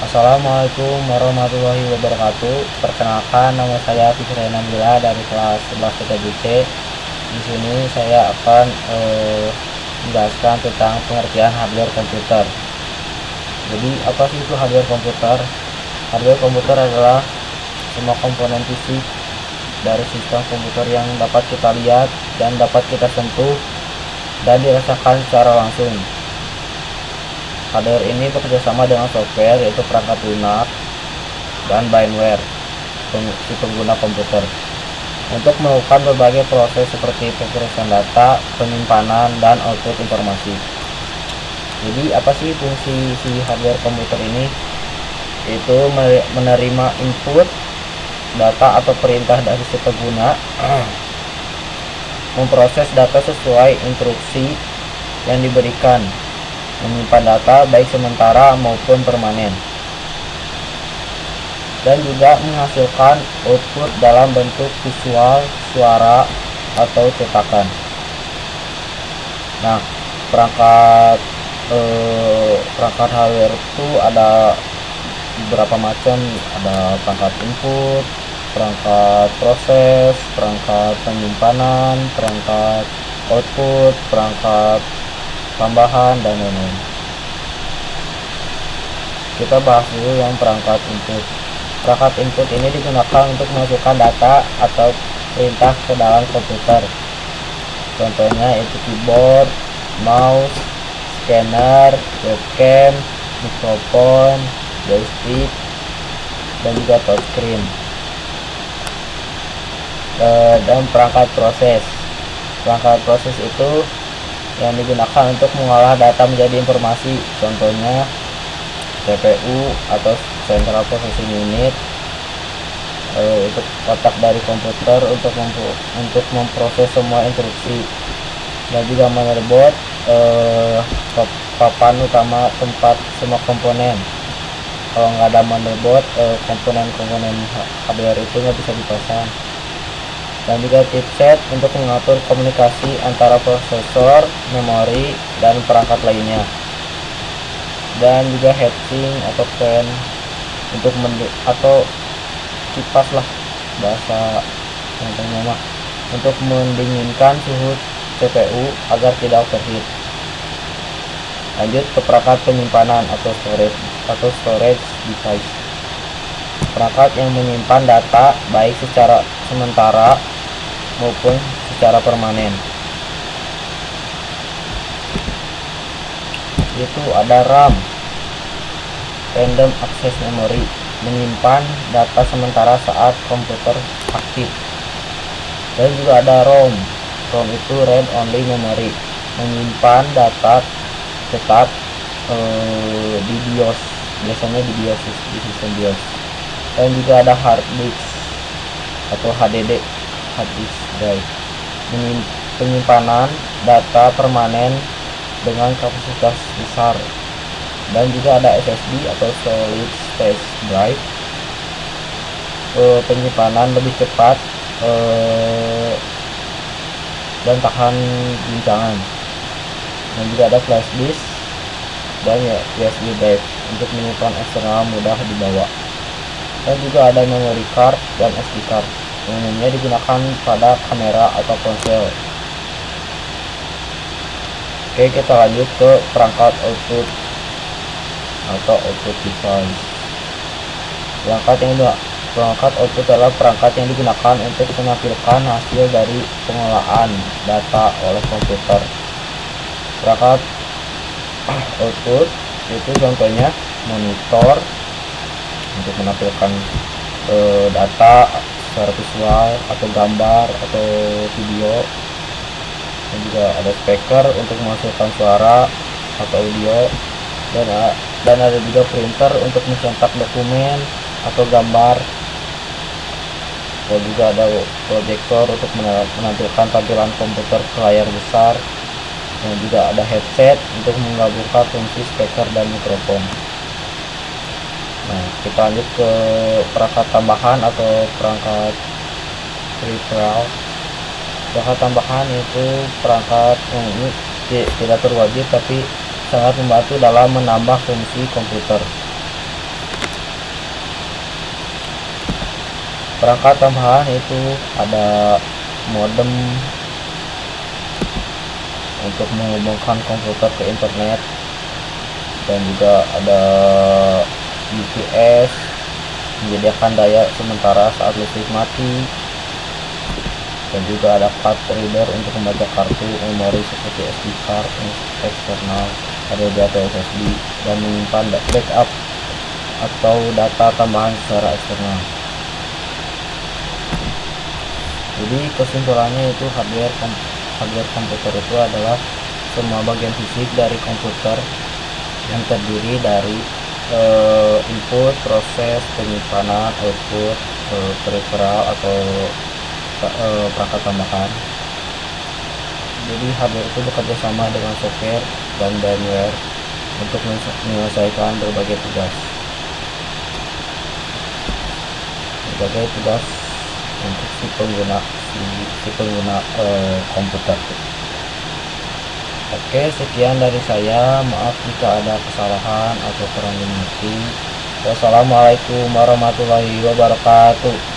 Assalamualaikum warahmatullahi wabarakatuh. Perkenalkan, nama saya Fikri Nabila dari kelas 11 TKJC. Di sini saya akan menjelaskan tentang pengertian hardware komputer. Jadi, apa sih itu hardware komputer? Hardware komputer adalah semua komponen fisik dari sistem komputer yang dapat kita lihat dan dapat kita sentuh dan dirasakan secara langsung. Hardware ini bekerjasama dengan software, yaitu perangkat lunak dan firmware si pengguna komputer untuk melakukan berbagai proses seperti pengiriman data, penyimpanan, dan output informasi. Jadi apa sih fungsi si hardware komputer ini? Itu menerima input data atau perintah dari si pengguna, memproses data sesuai instruksi yang diberikan, menyimpan data baik sementara maupun permanen, dan juga menghasilkan output dalam bentuk visual, suara, atau cetakan. Nah, perangkat hardware itu ada beberapa macam. Ada perangkat input, perangkat proses, perangkat penyimpanan, perangkat output, perangkat tambahan, dan lain-lain. Kita bahas dulu yang perangkat input. Perangkat input ini digunakan untuk memasukkan data atau perintah ke dalam komputer. Contohnya itu keyboard, mouse, scanner, webcam, mikrofon, joystick, dan juga touchscreen. Dan perangkat proses. Perangkat proses itu yang digunakan untuk mengolah data menjadi informasi, contohnya CPU atau Central Processing Unit, itu otak dari komputer untuk memproses semua instruksi, dan juga motherboard, papan utama tempat semua komponen. Kalau nggak ada motherboard, komponen-komponen hardware itu nggak bisa dipasang. Dan juga chipset untuk mengatur komunikasi antara prosesor, memori, dan perangkat lainnya. Dan juga heatsink atau fan atau kipas lah bahasa contohnya mah, untuk mendinginkan suhu CPU agar tidak overheat. Lanjut ke perangkat penyimpanan atau storage device. Perangkat yang menyimpan data baik secara sementara maupun secara permanen. Itu ada RAM, Random Access Memory, menyimpan data sementara saat komputer aktif. Dan juga ada ROM itu Read Only Memory, menyimpan data tetap di BIOS, biasanya di BIOS, di sistem BIOS. Dan juga ada hard disk atau HDD, hard disk drive, penyimpanan data permanen dengan kapasitas besar. Dan juga ada SSD atau solid state drive, penyimpanan lebih cepat dan tahan guncangan. Dan juga ada flash disk dan USB drive untuk menyimpan eksternal mudah dibawa. Dan juga ada memory card dan SD card, umumnya digunakan pada kamera atau ponsel. Oke, kita lanjut ke perangkat output atau output device. Perangkat output adalah perangkat yang digunakan untuk menampilkan hasil dari pengolahan data oleh komputer. Perangkat output itu contohnya monitor untuk menampilkan data secara visual atau gambar atau video. Dan juga ada speaker untuk menghasilkan suara atau audio, dan ada juga printer untuk mencetak dokumen atau gambar. Dan juga ada proyektor untuk menampilkan tampilan komputer ke layar besar. Dan juga ada headset untuk menggabungkan fungsi speaker dan mikrofon. Nah, kita lanjut ke perangkat tambahan atau perangkat peripheral. Perangkat tambahan itu perangkat yang ini tidak terwajib tapi sangat membantu dalam menambah fungsi komputer. Perangkat tambahan itu ada modem untuk menghubungkan komputer ke internet, dan juga ada UPS menyediakan daya sementara saat listrik mati, dan juga ada card reader untuk membaca kartu memori seperti SD card eksternal, HDD atau SSD, dan menyimpan backup atau data tambahan secara eksternal. Jadi kesimpulannya itu hardware komputer itu adalah semua bagian fisik dari komputer yang terdiri dari input, proses, penyimpanan, output, peripheral atau perangkat tambahan. Jadi hardware itu bekerja sama dengan software dan firmware untuk menyelesaikan berbagai tugas untuk si pengguna komputer. Oke, sekian dari saya. Maaf jika ada kesalahan atau kurang dimengerti. Wassalamualaikum warahmatullahi wabarakatuh.